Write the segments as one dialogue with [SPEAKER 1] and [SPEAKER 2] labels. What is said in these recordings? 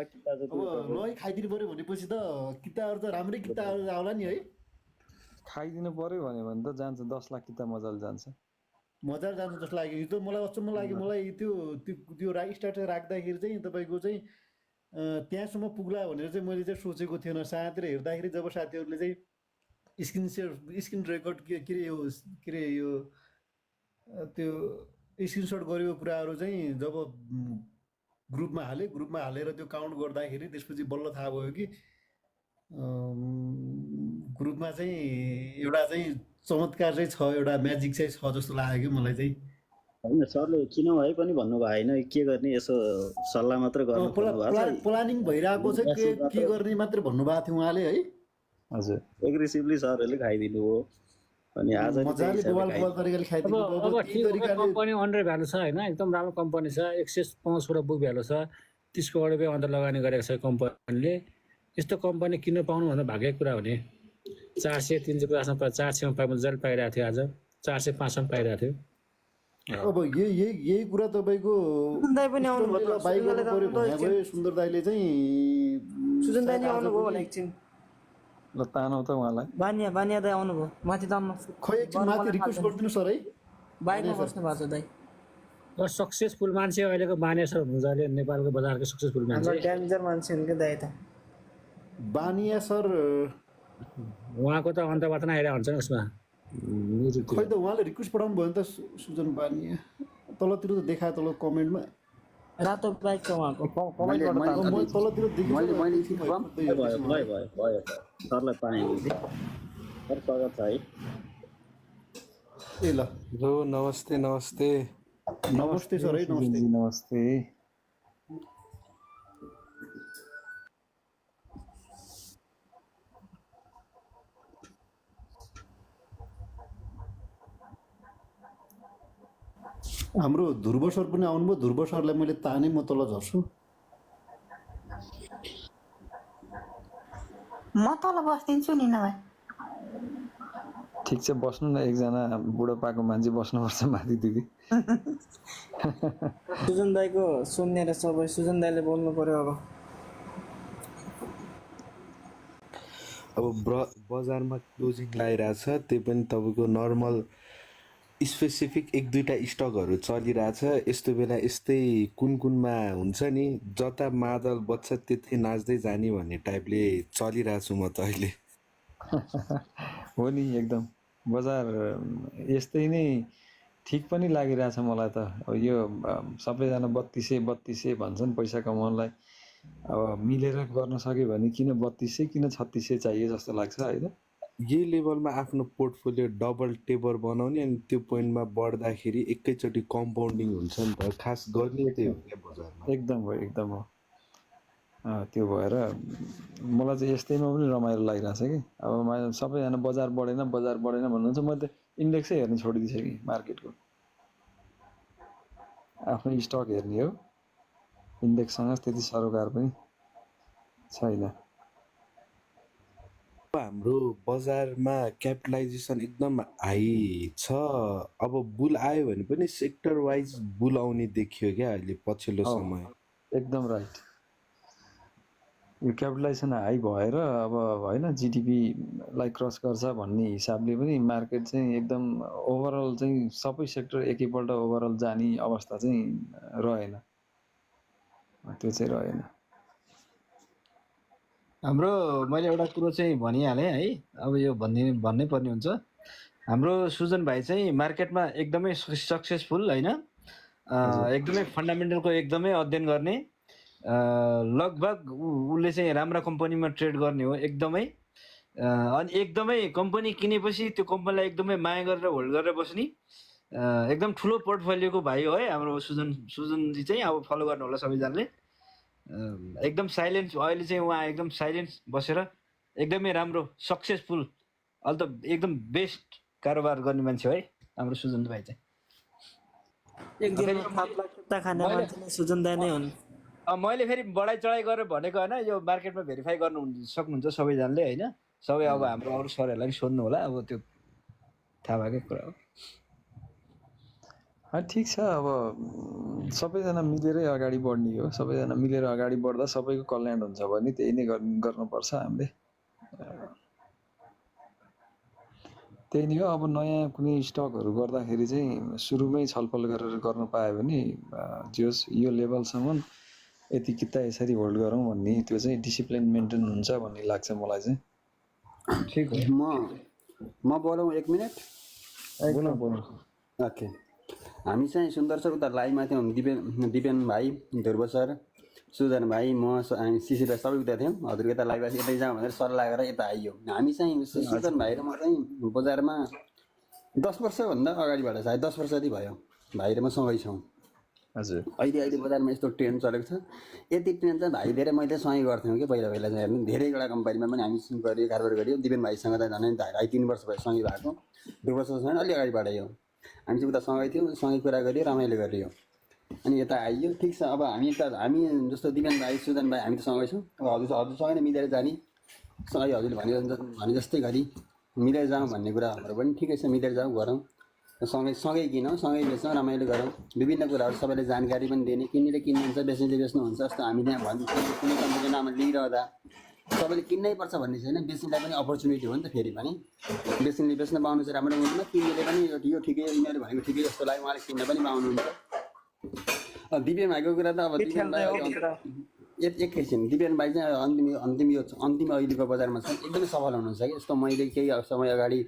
[SPEAKER 1] किता चाहिँ
[SPEAKER 2] अब लै खाइदिनु पर्यो भनेपछि त किताहरू त राम्रै किताहरू आउला नि है।
[SPEAKER 3] खाइदिनु पर्यो भने त जान्छ 10 लाख किता मजाले जान्छ।
[SPEAKER 2] मजाले जान्छ जस्तो लाग्यो। यो त मलाई अचम्म लाग्यो। मलाई त्यो त्यो त्यो स्टार्टर राख्दाखेरि चाहिँ तपाईँको चाहिँ त्यहाँसम्म पुग्ला भनेर चाहिँ मैले चाहिँ सोचेको थिएन। सातिर हेर्दाखेरि जब साथीहरूले चाहिँ स्क्रिन रेकर्ड के अरे यो के अरे यो त्यो स्क्रिनसट गरेको कुराहरू चाहिँ जब ग्रुपमा हालेर त्यो काउन्ट गर्दाखेरि त्यसपछि बल्ल थाहा भयो कि ग्रुपमा चाहिँ एउटा चाहिँ चमत्कार चाहिँ छ, एउटा म्याजिक चाहिँ छ जस्तो लाग्यो कि मलाई चाहिँ।
[SPEAKER 1] होइन सरले किन भए पनि भन्नुभयो होइन के गर्ने यसो सल्लाह मात्र गर्नु
[SPEAKER 2] प्लानिङ भइरहेको चाहिँ के गर्ने मात्रै भन्नुभएको थियो उहाँले है।
[SPEAKER 3] हजुर
[SPEAKER 1] एग्रेसिभली सरहरूले खाइदिनु हो अनि आज
[SPEAKER 2] मजाले गोवाल तरिकाले खाइदिनु
[SPEAKER 4] अब कम्पनी अन्डर भ्यालु छ होइन, एकदम राम्रो कम्पनी छ, 105 वटा बुक भ्यालु छ, 30 करोड रुपियाँ अन्डर लगानी गरेको छ कम्पनीले। यस्तो कम्पनी किन्न पाउनु भन्दा भाग्यको कुरा हो नि। 400-350 मा 400 मा मजाले पाइरहेको थियो, आज 405 मा पाइरहेको थियो।
[SPEAKER 2] अब यही कुरा तपाईँको सुन्दर दाइले चाहिँ
[SPEAKER 5] सुजन दाइले आउनुभयो होला एकछिन
[SPEAKER 3] ल तानौ त उहाँलाई।
[SPEAKER 5] बानिया दाइ आउनुभयो माथि दाममा।
[SPEAKER 2] खै एकछिन माथि रिक्वेस्ट गरिदिनु सर है।
[SPEAKER 5] बाइकमा बस्नु भएको छ दाइ।
[SPEAKER 4] सक्सेसफुल मान्छे अहिलेको बानिया सर हुनुहुन्छ, अहिले नेपालको बजारको सक्सेसफुल मान्छे,
[SPEAKER 5] डेन्जर मान्छे हुन् के दाइ त।
[SPEAKER 2] बानिया सर
[SPEAKER 4] उहाँको त अन्तर्वार्ता नै आइरहेको हुन्छ नि उसमा।
[SPEAKER 2] खै त उहाँले रिक्वेस्ट पठाउनु भयो नि त सुजन बानिया। तलतिर त देखायो तल कमेन्टमा
[SPEAKER 5] रातो बाइक छ उहाँको।
[SPEAKER 2] तलतिर
[SPEAKER 1] मैले भयो सरलाई पाएँ सर स्वागत छ है।
[SPEAKER 2] ए ल
[SPEAKER 6] हेलो नमस्ते नमस्ते
[SPEAKER 2] नमस्ते सर है। नमस्ते
[SPEAKER 3] नमस्ते।
[SPEAKER 2] हाम्रो ध्रुव सर पनि आउनुभयो। ध्रुव सरलाई मैले ताने म तल झर्छु।
[SPEAKER 7] म तल बस्दिन्छु नि नभए।
[SPEAKER 3] ठिक छ बस्नु न, एकजना बुढो पाएको मान्छे बस्नुपर्छ माथि दिदी।
[SPEAKER 5] सुजन दाइको सुन्ने र सबै सुजन दाइले बोल्नु पर्यो अब।
[SPEAKER 6] अब बजारमा क्लोजिङ लागिरहेछ, त्यही पनि तपाईँको नर्मल स्पेसिफिक 1-2टा स्टकहरू चलिरहेछ। यस्तो बेला यस्तै कुनमा हुन्छ नि, जता मादल बज्छ त्यतै नाच्दै जाने भन्ने टाइपले चलिरहेछु म त अहिले।
[SPEAKER 3] हो नि एकदम बजार यस्तै नै ठिक पनि लागिरहेछ मलाई त। अब यो सबैजना 3200 भन्छन् पैसा कमाउनलाई। अब मिलेर गर्न सक्यो भने किन 3200 किन 3600 चाहियो जस्तो लाग्छ होइन।
[SPEAKER 6] यही लेभलमा आफ्नो पोर्टफोलियो डबल टेबर बनाउने अनि त्यो पोइन्टमा बढ्दाखेरि एकैचोटि कम्पाउन्डिङ हुन्छ नि त। खास गर्ने त्यही हो क्या बजारमा।
[SPEAKER 3] एकदम हो त्यो भएर मलाई चाहिँ यस्तैमा पनि रमाइलो लागिरहेछ कि। अब सबैजना बजार बढेन भन्नुहुन्छ, म त इन्डेक्सै हेर्न छोडिदिइसकेँ मार्केटको। आफ्नो स्टक हेर्ने हो, इन्डेक्ससँग त्यति सरोकार पनि छैन।
[SPEAKER 6] हाम्रो बजारमा क्यापिटलाइजेसन एकदम हाई छ। अब बुल आयो भने पनि सेक्टर वाइज बुल आउने देखियो क्या अहिले पछिल्लो समय।
[SPEAKER 3] एकदम राइट। यो क्यापिटलाइजेसन हाई भएर अब होइन जिडिपीलाई क्रस गर्छ भन्ने हिसाबले पनि मार्केट चाहिँ एकदम ओभरअल चाहिँ सबै सेक्टर एकैपल्ट ओभरअल जाने अवस्था चाहिँ रहेन। त्यो चाहिँ रहेन।
[SPEAKER 8] हाम्रो मैले एउटा कुरो चाहिँ भनिहालेँ है, अब यो भन्नै पर्ने हुन्छ। हाम्रो सुजन भाइ चाहिँ मार्केटमा एकदमै सक्सेसफुल होइन, एकदमै फन्डामेन्टलको एकदमै अध्ययन गर्ने, लगभग उसले चाहिँ राम्रा कम्पनीमा ट्रेड गर्ने हो एकदमै। अनि एकदमै कम्पनी किनेपछि त्यो कम्पनीलाई एकदमै माया गरेर होल्ड गरेर बस्ने एकदम ठुलो पोर्टफोलियोको भाइ हो है हाम्रो सुजनजी चाहिँ। अब फलो गर्नु होला सबैजनाले। एकदम साइलेन्ट अहिले चाहिँ उहाँ एकदम साइलेन्ट बसेर एकदमै राम्रो सक्सेसफुल अहिले त एकदम बेस्ट कारोबार गर्ने मान्छे हो है हाम्रो सुजन भाइ चाहिँ।
[SPEAKER 5] सुजन दाइ नै हुन्।
[SPEAKER 8] मैले फेरि बढाइ चढाइ गरेर भनेको होइन, यो मार्केटमा भेरिफाई गर्नु सक्नुहुन्छ सबैजनाले होइन। सबै अब हाम्रो अरू सरहरूलाई पनि सोध्नु होला, अब त्यो थाहा भएकै कुरा हो।
[SPEAKER 3] ठिक छ अब सबैजना मिलेरै अगाडि बढ्ने हो, सबैजना मिलेर अगाडि बढ्दा सबैको कल्याण हुन्छ भने त्यही नै गर्नुपर्छ हामीले। त्यही नै हो। अब नयाँ कुनै स्टकहरू गर्दाखेरि चाहिँ सुरुमै छलफल गरेर गर्न पायो भने जे होस् यो लेभलसम्म यति किता यसरी होल्ड गरौँ भन्ने त्यो चाहिँ डिसिप्लिन मेन्टेन हुन्छ भन्ने लाग्छ मलाई चाहिँ।
[SPEAKER 8] ठिक हो।
[SPEAKER 9] म बोलौँ 1 मिनट?
[SPEAKER 3] बोलौँ।
[SPEAKER 9] ओके, हामी चाहिँ सुन्दर सर उता लाइभमा थियौँ। दिपेन भाइ, ध्रुव सर, सुजन भाइ, म हामी सिसी भाइ सबै उता थियौँ। हजुर यता लाइभ यतै जाउँ भनेर सल्लाह गरेर यता आइयो। हामी चाहिँ सुजन भाइ र म चाहिँ बजारमा 10 वर्षभन्दा अगाडिबाट सायद 10 वर्ष जति भयो भाइ र म सँगै छौँ।
[SPEAKER 3] हजुर।
[SPEAKER 9] अहिले बजारमा यस्तो ट्रेन्ड चलेको छ। यति ट्रेन्ड चाहिँ भाइले र मैले सँगै गर्थ्यौँ कि पहिला चाहिँ हेर्नु धेरैवटा कम्पनीमा पनि हामी गऱ्यो, कारोबार गऱ्यो। दिपेन भाइसँग त झन् 2.5-3 वर्ष भयो सँगै भएको। 2 वर्षसँग अलि अगाडिबाट यो हामी चाहिँ उता सँगै थियौँ, सँगै कुरा गरियो, रमाइलो गरियो। अनि यता आइयो। ठिक छ, अब हामी जस्तो दिपेन भाइ, सुजन भाइ हामी त सँगै छौँ। अब हजुरसँगै नै मिलेर जाने, सँगै हजुरले भने जस्तै गरी मिलेर जाउँ भन्ने कुरा हाम्रो पनि ठिकै छ। मिलेर जाउँ, गरौँ, सँगै किनौँ, सँगै बेच्छौँ, रमाइलो गरौँ। विभिन्न कुराहरू सबैले जानकारी पनि दिने, किन्नेले किन्नुहुन्छ, बेच्नेले बेच्नुहुन्छ। जस्तो हामीले यहाँ भन्नु कुनै कम्पनीको नाममा लिइरहँदा सबैले किन्नै पर्छ भन्ने छैन। बेच्नेलाई पनि अपर्च्युनिटी हो नि त। फेरि पनि बेच्नेले बेच्न पाउनु चाहिँ राम्रो हुँदैन, किन्नेले पनि यो ठिकै, यिनीहरूले भनेको ठिकै जस्तो लाग्यो उहाँले किन्न पनि पाउनुहुन्छ। दिपेन भाइको कुरा त अब दिपेन भाइ एकैछिन दिपेन भाइ चाहिँ अन्तिम अहिलेको बजारमा छ एकदमै सफल हुनुहुन्छ कि। यस्तो मैले केही समय अगाडि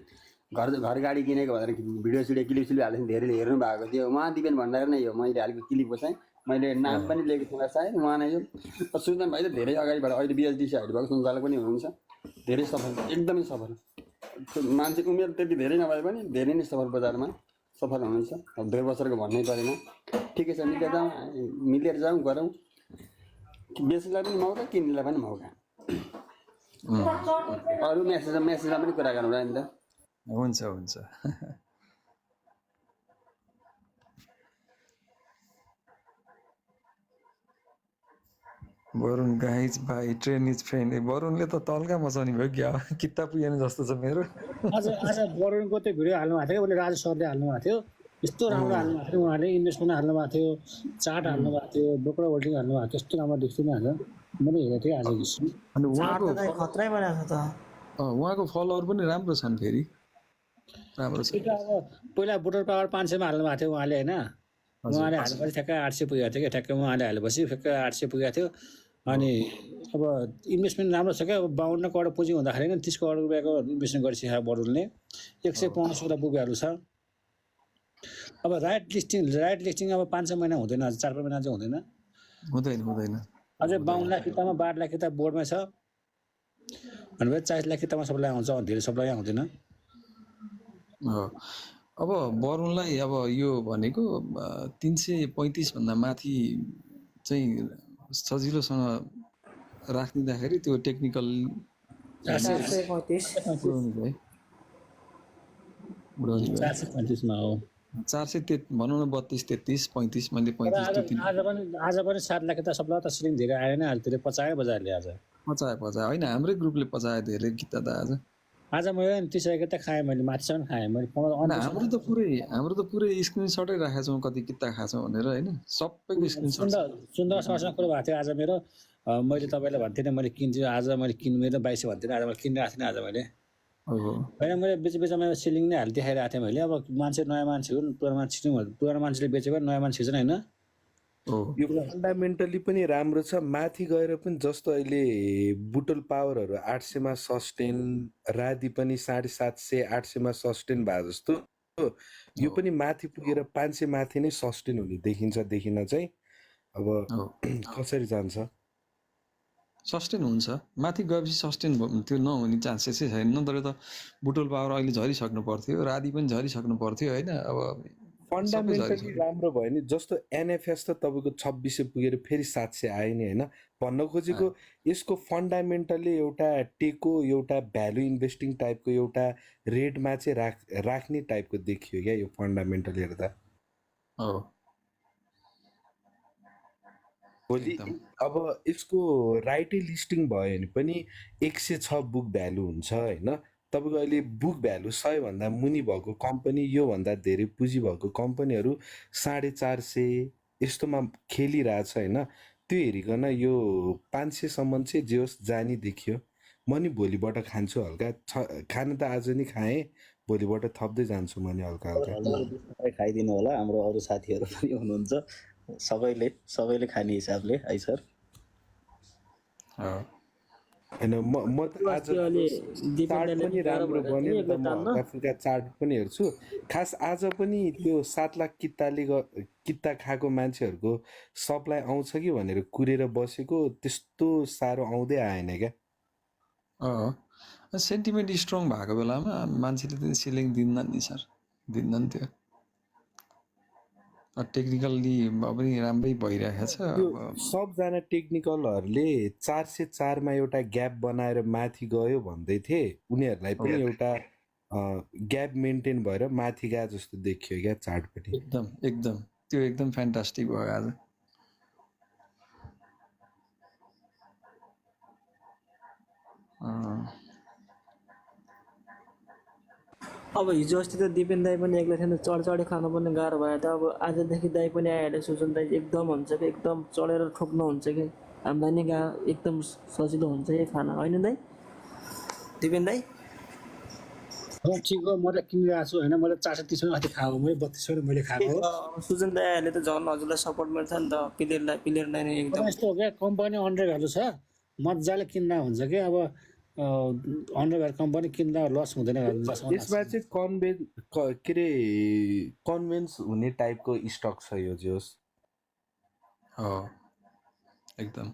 [SPEAKER 9] घर गाडी किनेको भनेर भिडियो क्लिप हालेको धेरैले हेर्नु भएको थियो। उहाँ दिपेन भण्डारी नै हो। मैले हालेको क्लिपको चाहिँ मैले नाम पनि लिएको थिएँ सायद उहाँ नै हो। सुजन भाइ त धेरै अगाडिबाट अहिले बिएचडिसी हाइट भएको सञ्चालक पनि हुनुहुन्छ। धेरै सफल, एकदमै सफल मान्छे। उमेर त्यति धेरै नभए पनि धेरै नै सफल बजारमा सफल हुनुहुन्छ। अब 2 वर्षको भन्नै परेन। ठिकै छ, मिलेर जाउँ, गरौँ। बेच्नेलाई पनि मौका, किन्नेलाई पनि मौका। अरू मेसेजमा पनि कुरा गरौँला नि त।
[SPEAKER 3] हुन्छ। वरुण गाइज भाइ ट्रेन इज फ्रेन्ड। वरुणले त तल्का मचाउने भयो क्या, किताब पुगेन जस्तो छ मेरो।
[SPEAKER 4] आज वरुणको त्यो भिडियो हाल्नु भएको थियो, उसले राजु सरले हाल्नु भएको थियो। यस्तो राम्रो हाल्नु भएको थियो, उहाँले इन्भेस्टमेन्ट हाल्नु भएको थियो, चार्ट हाल्नु भएको थियो, ब्रोकर होल्डिङ हाल्नु भएको थियो। यस्तो राम्रो देख्छु नि आज मैले हेरेको थिएँ आज।
[SPEAKER 3] अनि उहाँको
[SPEAKER 5] खतरै बनाएको छ त।
[SPEAKER 3] उहाँको फलोवर पनि राम्रो छन्। फेरि राम्रो छ।
[SPEAKER 4] अब पहिला बुटर पावर 500 मा हाल्नु भएको थियो उहाँले होइन। उहाँले हालेपछि ठ्याक्कै 800 पुगेको थियो क्या। ठ्याक्कै उहाँले हालेपछि ठ्याक्कै 800 पुगेको थियो। अनि अब इन्भेस्टमेन्ट राम्रो छ क्या। अब 52 करोड पुँजी हुँदाखेरि नै 30 करोड रुपियाँको इन्भेस्टमेन्ट गरिसकेको वरुणले। 115 वटा बुकहरू छ। अब राइट लिस्टिङ अब 5-6 महिना हुँदैन, 4-5 महिना चाहिँ
[SPEAKER 3] हुँदैन।
[SPEAKER 4] अझै 52 लाख किताबमा 12 लाख किताब बोर्डमा छ भनेपछि 40 लाख किताबमा सबैलाई आउँछ, धेरै सबैलाई आउँदैन।
[SPEAKER 3] अब वरुणलाई अब यो भनेको 335 भन्दा माथि चाहिँ सजिलोसँग राखिदिँदाखेरि त्यो टेक्निकल
[SPEAKER 5] 435
[SPEAKER 4] 435 मा हो।
[SPEAKER 3] 400 भनौँ न 32, 33, 35 मैले 35
[SPEAKER 4] आज पनि 7 लाख किताब सबलाई त सिलिङ धेरै आएन। अहिले पचायो बजारले। आज
[SPEAKER 3] पचायो होइन, हाम्रै ग्रुपले पचायो धेरै किताब त
[SPEAKER 4] आज मैले 30 किताब खाएँ। मैले माथिसम्म खाएँ मैले।
[SPEAKER 3] हाम्रो त पुरै स्क्रिनसटै राखेको छौँ कति किताब खाएको छौँ भनेर होइन। सबैको स्क्रिनसट
[SPEAKER 4] सुन्दर सरसँग कुरो भएको थियो आज मेरो। मैले तपाईँलाई भन्थेँ मैले किन्छु, आज मैले मेरो 2200 भन्थेँ, आज मैले किनिरहेको थिएँ। आज मैले होइन मैले बेचमा सिलिङ नै देखाइरहेको थिएँ मैले। अब मान्छे नयाँ मान्छे हो, पुरानो मान्छेले बेचेको नयाँ मान्छे छैन होइन।
[SPEAKER 6] यो फन्डामेन्टली पनि राम्रो छ। माथि गएर पनि जस्तो अहिले बुटल पावरहरू 800 मा सस्टेन, रादी पनि 750, 800 मा सस्टेन भए जस्तो यो पनि माथि पुगेर 500 माथि नै सस्टेन हुने देखिन चाहिँ। अब कसरी जान्छ?
[SPEAKER 3] सस्टेन हुन्छ। माथि गएपछि सस्टेन त्यो नहुने चान्सेसै छैन। तर त बुटल पावर अहिले झरिसक्नु पर्थ्यो, रादी पनि झरिसक्नु पर्थ्यो होइन। अब
[SPEAKER 6] फन्डामेन्टली राम्रो भयो नि। जस्तो एनएफएस त तपाईँको 2600 पुगेर फेरि 700 आयो नि होइन। भन्न खोजेको यसको फन्डामेन्टली एउटा टेको, एउटा भ्यालु इन्भेस्टिङ टाइपको एउटा रेटमा चाहिँ राख्ने टाइपको देखियो क्या यो फन्डामेन्टल हेर्दा। भोलि अब यसको राइटै लिस्टिङ भयो भने पनि 106 बुक भ्यालु हुन्छ होइन। तपाईँको अहिले बुक भ्यालु 100 भन्दा मुनि भएको कम्पनी, योभन्दा धेरै पुँजी भएको कम्पनीहरू 450 यस्तोमा खेलिरहेछ होइन। त्यो हेरिकन यो 500 सम्म चाहिँ जे होस् जानी देखियो। म नि भोलिबाट खान्छु हल्का, खान त आज नि खाएँ, भोलिबाट थप्दै जान्छु म नि हल्का हल्का।
[SPEAKER 1] खाइदिनु होला, हाम्रो अरू साथीहरू पनि हुनुहुन्छ, सबैले खाने हिसाबले है सर।
[SPEAKER 6] होइन म त आज चाट पनि राम्रो बन्यो नि त, म हल्का फुल्का चाट पनि हेर्छु। खास आज पनि त्यो 7 लाख किता खाएको मान्छेहरूको सप्लाई आउँछ कि भनेर कुरेर बसेको, त्यस्तो साह्रो आउँदै आएन क्या।
[SPEAKER 3] सेन्टिमेन्ट स्ट्रङ भएको बेलामा मान्छेले त सेलिङ दिन्न नि सर, दिन्न नि त्यो। टेक्निकल्ली पनि राम्रै भइरहेको छ।
[SPEAKER 6] सबजना टेक्निकलहरूले 404 मा एउटा ग्याप बनाएर माथि गयो भन्दै थिए, उनीहरूलाई पनि एउटा ग्याप मेन्टेन भएर माथि गए जस्तो देखियो क्या चार्ट पनि।
[SPEAKER 3] एकदम त्यो एकदम फ्यान्टास्टिक भयो आज।
[SPEAKER 5] अब हिजो अस्ति त दिपेन दाई पनि एक्लै थिएन, चढी खानु पनि गाह्रो भयो त। अब आजदेखि दाई पनि आइहाल्यो, सुजन दाई एकदम हुन्छ कि एकदम चढेर ठोक्नुहुन्छ कि हामीलाई नि एकदम सजिलो हुन्छ कि खाना, होइन दाई? दिपेन दाई
[SPEAKER 4] ठिक हो, म त किनिरहेको छु होइन। मैले 430 अस्ति खाएको, मैले 32 मैले खाएको हो।
[SPEAKER 5] सुजन दाई आइहाल्यो त झन् हजुरलाई सपोर्ट मिल्छ नि त, प्लेयर लाइन एकदम
[SPEAKER 4] यस्तो हो क्या, कम्पनी अन्डर भ्यालु छ, मजाले किन्दा हुन्छ कि। अब अन्डर भ्यालु कम्पनी किन्दा लस हुँदैन।
[SPEAKER 6] यसमा चाहिँ के अरे कन्भिन्स हुने टाइपको स्टक छ यो जोस।
[SPEAKER 3] एकदम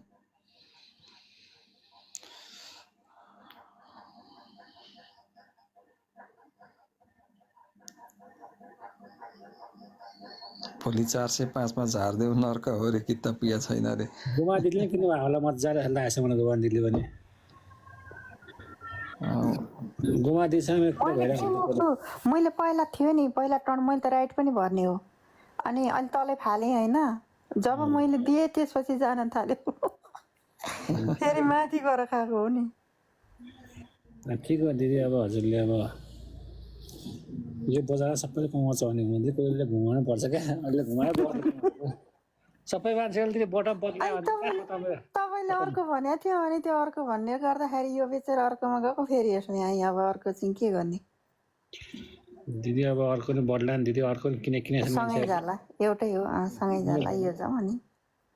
[SPEAKER 3] भोलि 405 मा झार्देऊ नर्क हो रे, किता पिया छैन रे।
[SPEAKER 4] गोमा दिदीले किन्नु भएको होला, मजाले लागेको छ मलाई गोमा दिदीले पनि। गोमा दिदीसँग
[SPEAKER 7] मैले पहिला थियो नि, पहिला टर्न मैले त राइट पनि भर्ने हो, अनि अलि तलै फालेँ होइन। जब मैले दिएँ त्यसपछि जान थाल्यो, फेरि माथि गएर खाएको हो नि।
[SPEAKER 4] ठिक हो दिदी, अब हजुरले अब यो बजार सबैले कमाउँछ भने हुँदै कोहीले घुमाउनु पर्छ क्या, अहिले घुमायो सबै मान्छेले बटम बदलायो।
[SPEAKER 7] तपाईँले अर्को भनेको थियो भने त्यो अर्को भन्ने गर्दाखेरि यो बेचेर अर्कोमा गएको, फेरि यसमा आएँ। अब अर्को चाहिँ के गर्ने
[SPEAKER 4] दिदी, अब अर्को नि बदला नि दिदी, अर्को किने
[SPEAKER 7] सँगै जाला, एउटै हो सँगै जाला, यो जाउँ अनि।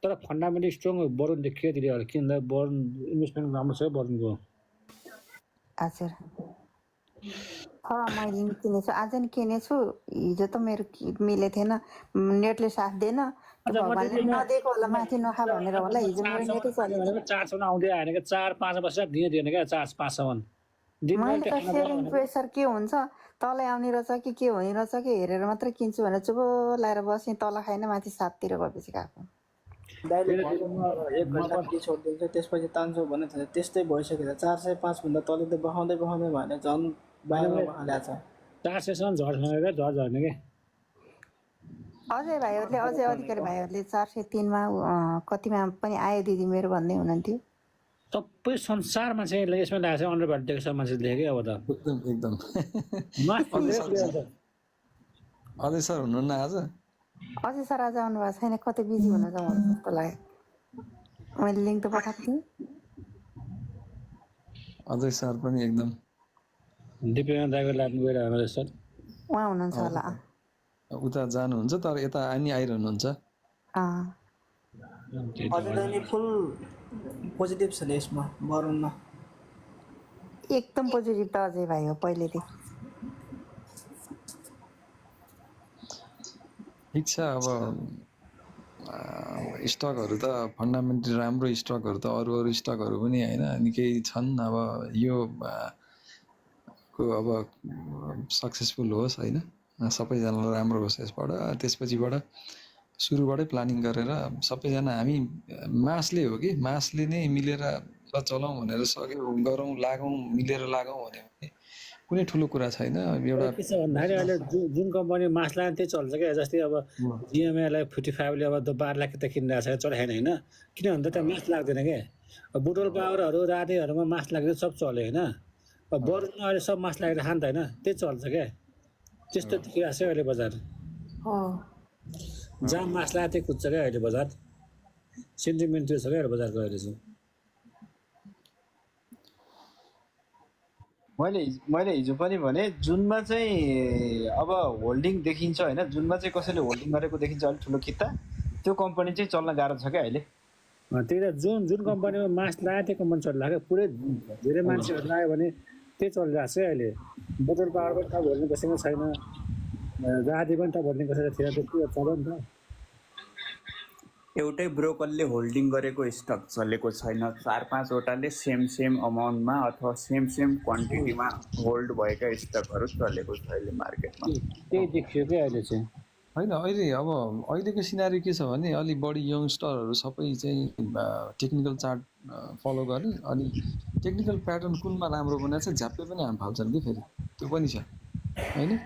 [SPEAKER 4] तर फन्डामेन्टल स्ट्रङ बरुन देखियो दिदी, किन्दा बरुन इन्भेस्टमेन्ट राम्रो छ बरुनको।
[SPEAKER 7] हजुर मैले नि किनेछु, आज नि किनेछु। हिजो त मेरो मिले थिएन, नेटले साथ दिएन, भगवान्ले नदिएको होला, माथि नखा भनेर होला। हिजो मेरो नेटै चलेन।
[SPEAKER 4] 400 आउँदै आएन क्या, 4-5 वर्ष दिएन क्या, 4-5
[SPEAKER 7] मैले त सेलिङ प्रेसर के हुन्छ, तलै आउने रहेछ कि के हुने रहेछ कि हेरेर मात्रै किन्छु भनेर चुप लाएर बसेँ, तल खाएन, माथि 7तिर गएपछि खाएको।
[SPEAKER 5] दाइले एक घन्टा पछि छोडिदिन्छ, त्यसपछि तान्छौ भने त्यस्तै भइसक्यो। 405 भन्दा तले त बहाउँदै भने झन् बाहिर हालेको छ।
[SPEAKER 4] 400 झर्ने क्या।
[SPEAKER 7] अझै भाइहरूले, अझै अधिकारी भाइहरूले 403 मा कतिमा पनि आयो दिदी मेरो भन्दै हुनुहुन्थ्यो।
[SPEAKER 4] सबै संसारमा चाहिँ यसमा लागेको छ, अन्डर भ्यालु देखेको छ मान्छेले देख्यो। अब त
[SPEAKER 3] एकदम अझै सर हुनुहुन्न आज?
[SPEAKER 7] अझै सर आज आउनु भएको छैन, कतै बिजी हुनुहुन्छ मलाई जस्तो लाग्यो। मैले लिङ्क त पठाएको थिएँ।
[SPEAKER 3] अझै सर पनि एकदम
[SPEAKER 4] दिपेन दाइको लाग्नु गइरहेको रहेछ सर,
[SPEAKER 7] उहाँ हुनुहुन्छ होला।
[SPEAKER 3] उता जानुहुन्छ, तर यता आइरहनुहुन्छ।
[SPEAKER 5] हजुरलाई नि फुल पोजिटिभ छ नि यसमा, बरुनमा
[SPEAKER 7] एकदम पोजिटिभ त अझै भाइ हो पहिलेदेखि।
[SPEAKER 3] ठिक छ, अब स्टकहरू त फन्डामेन्टली राम्रो स्टकहरू त अरू स्टकहरू पनि होइन निकै छन्। अब यो अब सक्सेसफुल होस् होइन, सबैजनालाई राम्रो होस् यसबाट। त्यसपछिबाट सुरुबाटै प्लानिङ गरेर सबैजना हामी मासले हो कि मासले नै मिलेर चलाउँ भनेर गरौँ लागौँ, मिलेर लागौँ भन्यो भने कुनै ठुलो कुरा छैन। एउटा
[SPEAKER 4] के छ भन्दाखेरि अहिले जुन कम्पनी मास लाग्यो त्यही चल्छ क्या। जस्तै अब जिएमएलाई 55ले अब 12 लाख त किनिरहेको छ, चलेन होइन, किनभने त त्यहाँ मास लाग्दैन क्या। बुटोल पावरहरू रातेहरूमा मास लाग्दैन, सब चल्यो होइन। अब बरुमा अहिले सब मास लागेर खान्छ होइन, त्यही चल्छ क्या। त्यस्तो देखिरहेको छ अहिले बजार।
[SPEAKER 7] हो
[SPEAKER 4] जहाँ मास लाग्यो त्यही कुद्छ क्या अहिले बजार। सेन्टिमेन्ट त्यो छ क्या अहिले बजारको अहिले चाहिँ।
[SPEAKER 8] मैले हिजो पनि भने जुनमा चाहिँ अब होल्डिङ देखिन्छ होइन, जुनमा चाहिँ कसैले होल्डिङ गरेको देखिन्छ अलिक ठुलो किता, त्यो कम्पनी चाहिँ चल्न गाह्रो छ क्या अहिले।
[SPEAKER 4] त्यही त जुन कम्पनीमा मास लाग्यो त्यो कम्पनी चलिरहेको क्या। पुरै धेरै मान्छेहरू लाग्यो भने त्यही चलिरहेको छ अहिले। बोतल पावर पनि टप होल्डिङ कसैमा छैन, राति पनि टप होल्डिङ कसैको थिएन, त्यो चल्यो नि त।
[SPEAKER 10] एउटै ब्रोकरले होल्डिङ गरेको स्टक चलेको छैन, 4-5वटाले सेम अमाउन्टमा अथवा सेम क्वान्टिटीमा होल्ड भएका स्टकहरू चलेको छ अहिले मार्केटमा।
[SPEAKER 4] त्यही देखियो क्या अहिले चाहिँ।
[SPEAKER 3] होइन अहिले अब अहिलेको सिनारी के छ भने अलि बढी यङ्स्टरहरू सबै चाहिँ टेक्निकल चार्ट फलो गर्ने, अनि टेक्निकल प्याटर्न कुनमा राम्रो बनाएको छ झ्याप्पै पनि हाम फाल्छन् कि फेरि, त्यो पनि छ होइन।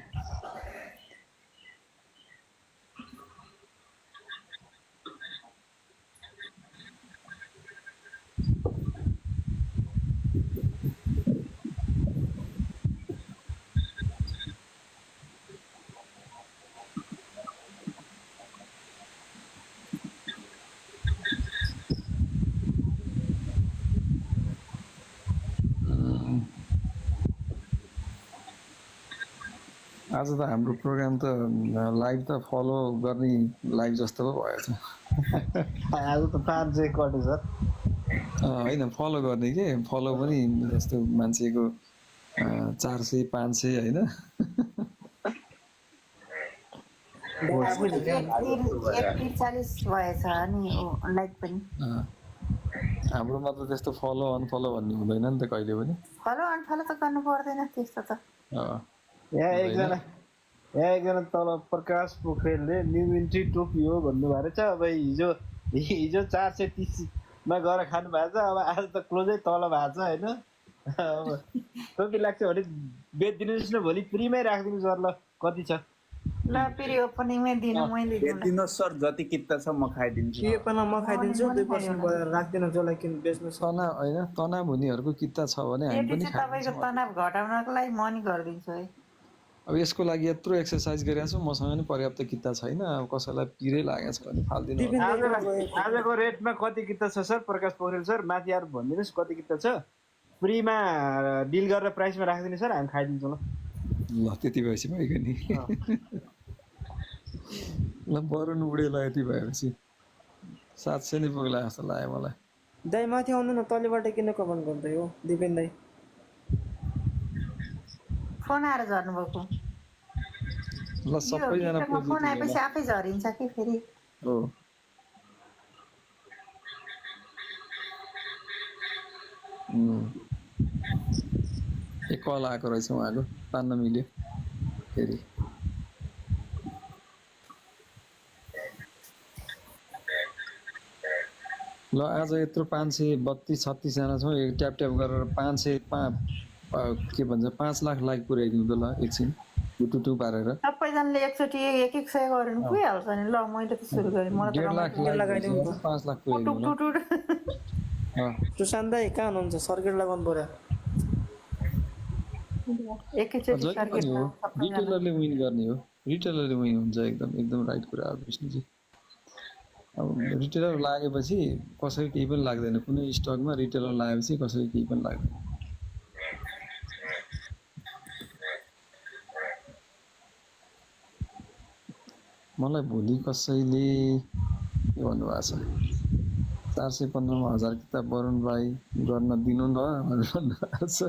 [SPEAKER 3] आज त हाम्रो प्रोग्राम त लाइभ त फलो गर्ने लाइभ जस्तो पो भएछ।
[SPEAKER 8] आज त 500 कट्यो सर।
[SPEAKER 3] होइन फलो गर्ने के, फलो पनि जस्तो मान्छेको 400-500 होइन।
[SPEAKER 7] 40 भएछ नि लाइक पनि।
[SPEAKER 3] हाम्रोमा त त्यस्तो फलो अनफलो भन्ने हुँदैन नि त कहिले पनि।
[SPEAKER 7] फलो अनफलो त गर्नु पर्दैन त्यस्तो त।
[SPEAKER 8] यहाँ एकजना तल प्रकाश पोखरेलले न्यु इन्ट्री टोकियो भन्नुभएको रहेछ। अब हिजो 430मा गएर खानु भएको छ, अब आज त क्लोजै तल भएको छ होइन। अब टोकी लाग्छ भने बेचिदिनुहोस् न, भोलि फ्रीमै राखिदिनु सर। ल कति छ?
[SPEAKER 7] ल फेरि ओपनिङमै दिनु, मैले
[SPEAKER 10] बेचिदिनुहोस् सर, जति किता छ म खाइदिन्छु।
[SPEAKER 5] के पनि म खाइदिन्छु, 2% गरेर राख्दिनँ जसलाई किन बेच्नु छ।
[SPEAKER 3] होइन तनाव हुनेहरूको किता छ भने हामी पनि
[SPEAKER 7] तपाईँको तनाव घटाउनको लागि म नि गरिदिन्छु है।
[SPEAKER 3] अब यसको लागि यत्रो एक्सर्साइज गरिरहेको छु, मसँग पनि पर्याप्त किता छैन। अब कसैलाई पिरै लागेको छ भने फालिदिनु।
[SPEAKER 8] आजको रेटमा कति किता छ सर? प्रकाश पोखरेल सर माथि आएर भनिदिनुहोस् कति किता छ। फ्रीमा डिल गरेर प्राइसमा राखिदिनु सर, हामी खाइदिन्छौँ।
[SPEAKER 3] ल त्यति भएपछि भइगयो नि। ल बरुन उडेला यति भएपछि 700 नै पुग्ला जस्तो लाग्यो मलाई।
[SPEAKER 5] दाइ माथि आउनु न, तलबाट किन कमेन्ट गर्दै हो दिपेन दाइ?
[SPEAKER 7] फोन आएर झर्नुभएको।
[SPEAKER 3] ल सबैजना
[SPEAKER 7] फोन आएपछि आफै झरिन्छ कि फेरि।
[SPEAKER 3] हो एक कल आएको रहेछ उहाँको, तान्न मिल्यो फेरि। ल आज यत्रो 532-36 जना छौँ, ट्याप गरेर 5 लाख लाइक पुर्याइदिउँ त ल एकछिन टुटु पारेर।
[SPEAKER 7] सबैजनाले एकचोटि 100 गरेर पुगिहाल्छ नि। ल मैले त सुरु गरेँ, मलाई त
[SPEAKER 3] 1.5 लाख 5 लाख पुर्याइदिउँ।
[SPEAKER 5] सुशान्त दाइ कहाँ हुनुहुन्छ? सर्किट लगाउनु पर्यो।
[SPEAKER 3] रिटेलरले विन गर्ने हो, रिटेलरले विन हुन्छ। एकदम राइट कुरा हो विष्णुजी। अब रिटेलर लागेपछि कसैको केही पनि लाग्दैन, कुनै स्टकमा रिटेलर लागेपछि कसैको केही पनि लाग्दैन। मलाई भोलि कसैले के भन्नुभएको छ, 415,000 किताब वरुण भाइ गर्न दिनु न भन्नुभएको छ।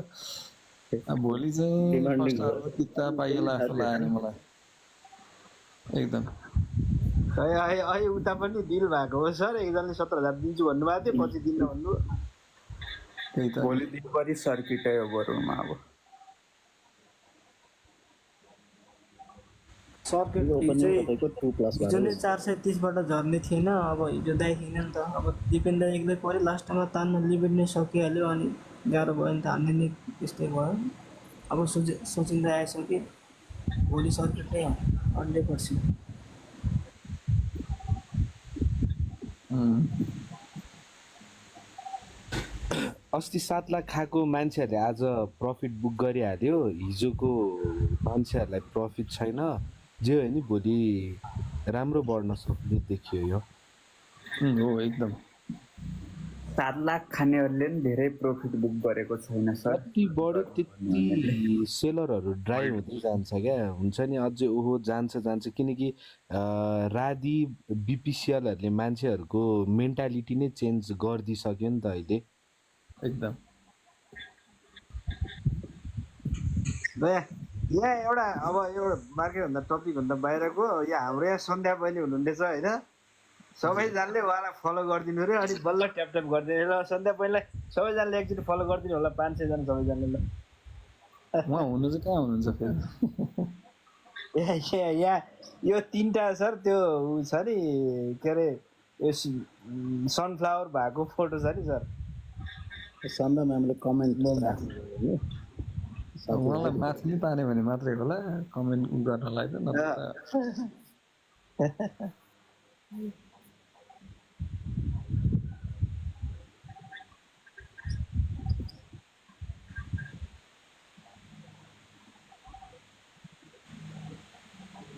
[SPEAKER 3] भोलि चाहिँ फर्स्ट हालको किताब पाइएला जस्तो लागेन मलाई एकदम।
[SPEAKER 8] अहिले उता पनि डिल भएको हो सर, एकजनाले 17,000 दिन्छु भन्नुभएको थियो, पछि दिन्न भन्नु।
[SPEAKER 3] त्यही त
[SPEAKER 10] भोलि दिनभरि सर्किटै हो बरुमा। अब
[SPEAKER 5] सर्किट हिजो नै 430बाट झर्ने थिएन, अब हिजो दाइ थिएन नि त। अब दिपेन दाइ एक्लै पऱ्यो, लास्टमा तान्न लिमिट नै सकिहाल्यो, अनि गाह्रो भयो नि त, हान्ने नै त्यस्तै भयो। अब सोचिँदै आएछ कि भोलि सर्किट नै 100%।
[SPEAKER 6] अस्ति 7 लाख खाएको मान्छेहरूले आज प्रफिट बुक गरिहाल्यो, हिजोको मान्छेहरूलाई प्रफिट छैन। जे हो नि भोलि राम्रो बढ्न सक्ने देखियो यो।
[SPEAKER 3] हो एकदम
[SPEAKER 10] 7 लाख खानेहरूले पनि धेरै प्रफिट बुक गरेको छैन सर।
[SPEAKER 6] जति बढ्यो त्यति सेलरहरू ड्राई हुँदै जान्छ क्या, हुन्छ नि अझै ओहो जान्छ किनकि रादी बिपिसिएलहरूले मान्छेहरूको मेन्टालिटी नै चेन्ज गरिदिइसक्यो नि त अहिले।
[SPEAKER 3] एकदम
[SPEAKER 8] यहाँ एउटा अब एउटा मार्केटभन्दा टपिकभन्दा बाहिरको यहाँ हाम्रो यहाँ सन्ध्या बहिनी हुनुहुँदैछ होइन, सबैजनाले उहाँलाई फलो गरिदिनु अरे, अनि बल्ल ट्याप गरिदिनु ल। सन्ध्या बहिनीलाई सबैजनाले एकचोटि फलो गरिदिनु होला, 500 जना सबैजनाले ल।
[SPEAKER 3] उहाँ हुनु चाहिँ कहाँ हुनुहुन्छ फेरि?
[SPEAKER 8] यहाँ यो 3टा सर त्यो छ नि के अरे यो सनफ्लावर भएको फोटो छ नि सर।
[SPEAKER 1] सन्ध्या म्यामले कमेन्ट
[SPEAKER 3] उहाँलाई माथि नै पार्यो भने मात्रै होला कमेन्ट गर्नलाई त, नत्र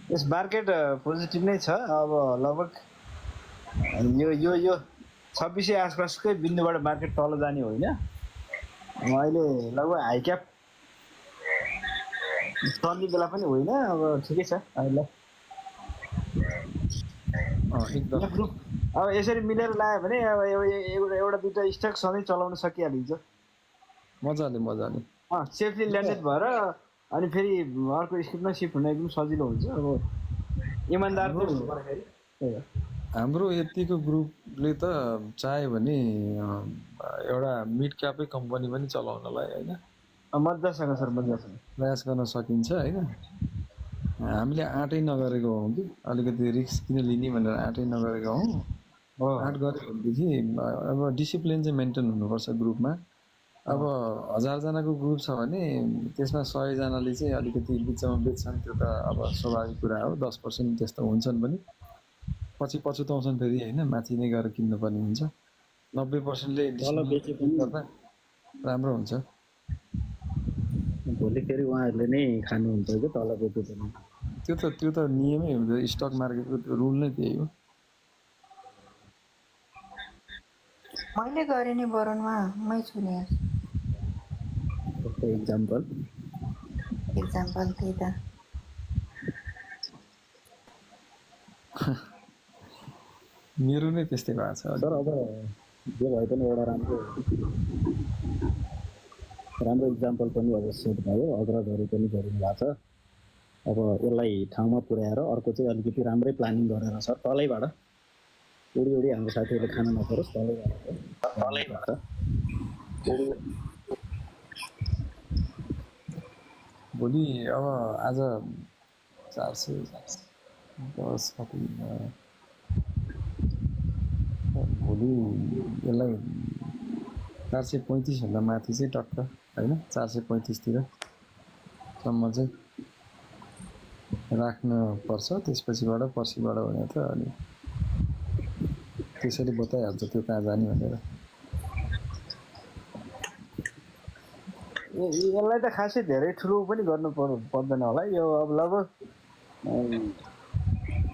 [SPEAKER 8] यस मार्केट पोजिटिभ नै छ। अब लगभग यो यो यो 2600 आसपासकै बिन्दुबाट मार्केट तल जाने होइन। अहिले लगभग हाई क्याप चल्ने बेला पनि होइन, अब ठिकै छ अहिले।
[SPEAKER 3] एकदम
[SPEAKER 8] ग्रुप अब यसरी मिलेर लायो भने अब एउटा दुईवटा स्टक सधैँ चलाउन सकिहालिन्छ
[SPEAKER 3] मजाले
[SPEAKER 8] सेफली ल्यान्डेड भएर। अनि फेरि अर्को स्क्रिप्टमा सिफ्ट हुन एकदम सजिलो हुन्छ। अब इमान्दार
[SPEAKER 3] हाम्रो यतिको ग्रुपले त चाह्यो भने एउटा मिड क्यापै कम्पनी पनि चलाउनलाई होइन
[SPEAKER 8] मजासँग सर मजासँग
[SPEAKER 3] प्रयास गर्न सकिन्छ होइन। हामीले आँटै नगरेको हौँ कि अलिकति रिस्क किन लिने भनेर आँटै नगरेको हौँ। आँट गऱ्यो भनेदेखि अब डिसिप्लिन चाहिँ मेन्टेन हुनुपर्छ ग्रुपमा। अब 1000 जनाको ग्रुप छ भने त्यसमा 100 जनाले चाहिँ अलिकति बिचमा बेच्छन्, त्यो त अब स्वाभाविक कुरा हो। 10% त्यस्तो हुन्छन् पनि पछि पछुताउँछन् फेरि होइन, माथि नै गएर किन्नुपर्ने हुन्छ। 90%ले गर्दा राम्रो हुन्छ।
[SPEAKER 1] भोलि फेरि उहाँहरूले नै खानुहुन्छ कि तल बेचे पनि।
[SPEAKER 3] त्यो त नियमै हुन्छ, स्टक मार्केटको त्यो रुल नै त्यही हो।
[SPEAKER 7] मैले गरेँ नि वरुणमा, मै छु नि
[SPEAKER 1] इक्जाम्पल
[SPEAKER 7] त्यही त।
[SPEAKER 3] मेरो नै त्यस्तै भएको छ
[SPEAKER 1] सर। अब जे भए पनि एउटा राम्रो इक्जाम्पल पनि अब सेट भयो, अग्रजहरू पनि गरिनु भएको छ। अब यसलाई ठाउँमा पुर्याएर अर्को चाहिँ अलिकति राम्रै प्लानिङ गरेर सर तलैबाट उडी हाम्रो साथीहरूले खान नपरोस्, तलैबाट
[SPEAKER 3] भोलि अब आज 410 कति भोलि यसलाई 435 भन्दा माथि चाहिँ टक्क होइन 435 सम्म चाहिँ राख्न पर्छ। त्यसपछिबाट पर्सिबाट भने त अनि त्यसरी बताइहाल्छ त्यो कहाँ जाने भनेर।
[SPEAKER 8] यसलाई त खासै धेरै ठुलो पनि गर्नु पर्दैन होला। यो अब लगभग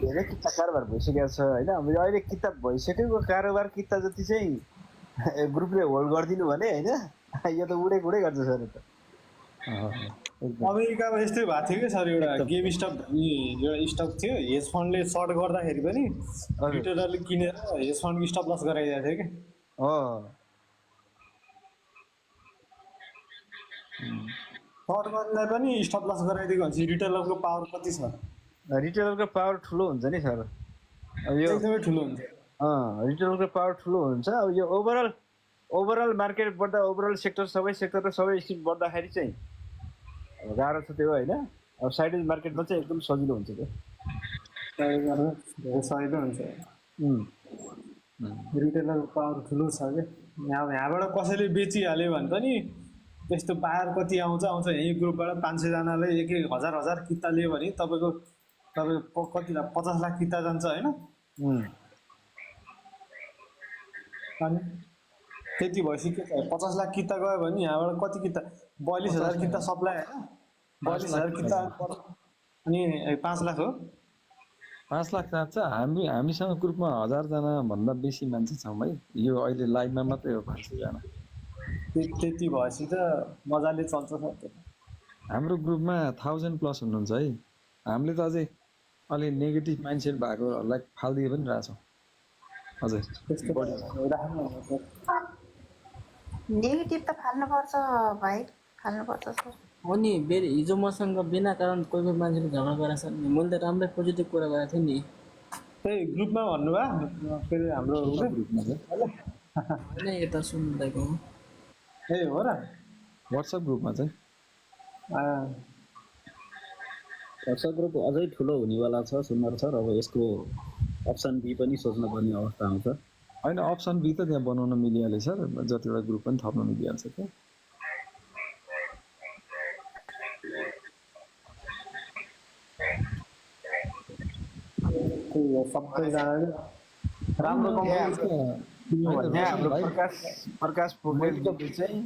[SPEAKER 8] धेरै किता कारोबार भइसकेको छ होइन। अब अहिले किता भइसकेको कारोबार किता जति चाहिँ ग्रुपले होल्ड गरिदिनु भने होइन, यो त उडै गर्छ सर। त
[SPEAKER 11] अमेरिकामा यस्तै भएको थियो कि सर, एउटा गेम स्टक भन्ने एउटा स्टक थियो, हेज फन्डले सर्ट गर्दाखेरि पनि रिटेलरले किनेर हेज फन्डको स्टप लस गराइदिएको थियो कि। सर्ट गर्नेलाई पनि स्टप लस गराइदिएको हुन्छ। रिटेलरको पावर कति छ?
[SPEAKER 8] रिटेलरको पावर ठुलो हुन्छ नि सर। अब यो
[SPEAKER 11] एकदमै ठुलो हुन्छ।
[SPEAKER 8] रिटेलरको पावर ठुलो हुन्छ। अब यो ओभरअल मार्केट बढ्दा ओभरअल सेक्टर सबै स्किम बढ्दाखेरि चाहिँ गाह्रो छ त्यो होइन। अब साइड मार्केटमा चाहिँ एकदम सजिलो हुन्छ त्यो,
[SPEAKER 11] सजिलो हुन्छ। रिटेलरको पावर ठुलो छ कि। यहाँबाट कसैले बेचिहाल्यो भने पनि त्यस्तो बायर कति आउँछ यही ग्रुपबाट 500 जनाले 1,000 किता लियो भने तपाईँको कति 50 लाख किता जान्छ होइन। अनि त्यति भएपछि के छ 50 लाख किता गयो भने यहाँबाट कति किता 42,000 किता सप्लाई होइन 42,000 किता अनि 5 लाख हो
[SPEAKER 3] 5 लाख चाहन्छ हामीसँग ग्रुपमा 1000 जना भन्दा बेसी मान्छे छौँ है यो अहिले लाइभमा मात्रै हो 500 जना
[SPEAKER 11] त्यति भएपछि त मजाले चल्छ सर
[SPEAKER 3] हाम्रो ग्रुपमा 1000 प्लस हुनुहुन्छ है हामीले त अझै अलि नेगेटिभ माइन्डसेट भएकोहरूलाई फालिदिए पनि रहेछौँ अझै
[SPEAKER 7] नेगेटिभ त फाल्नुपर्छ भाइ फाल्नुपर्छ सर
[SPEAKER 5] अनि हिजो मसँग बिना कारण कोही कोही मान्छेले झगडा गरेको छ नि मैले त राम्रै पोजिटिभ कुरा गरेको थिएँ नि
[SPEAKER 11] त्यही ग्रुपमा भन्नुभयो फेरि हाम्रो
[SPEAKER 5] होइन यता सुन्दाको
[SPEAKER 11] ए हो र
[SPEAKER 3] वाट्सएप ग्रुपमा चाहिँ
[SPEAKER 1] वाट्सएप ग्रुप अझै ठुलो हुनेवाला छ सुन्दर सर अब यसको अप्सन बी पनि सोच्नुपर्ने अवस्था आउँछ
[SPEAKER 3] होइन अप्सन बी त त्यहाँ बनाउन मिलिहाल्यो सर जतिवटा ग्रुप पनि थप्न मिलिहाल्छ क्या
[SPEAKER 11] सबैजनाले राम्रो
[SPEAKER 8] प्रकाश पोखरेलको चाहिँ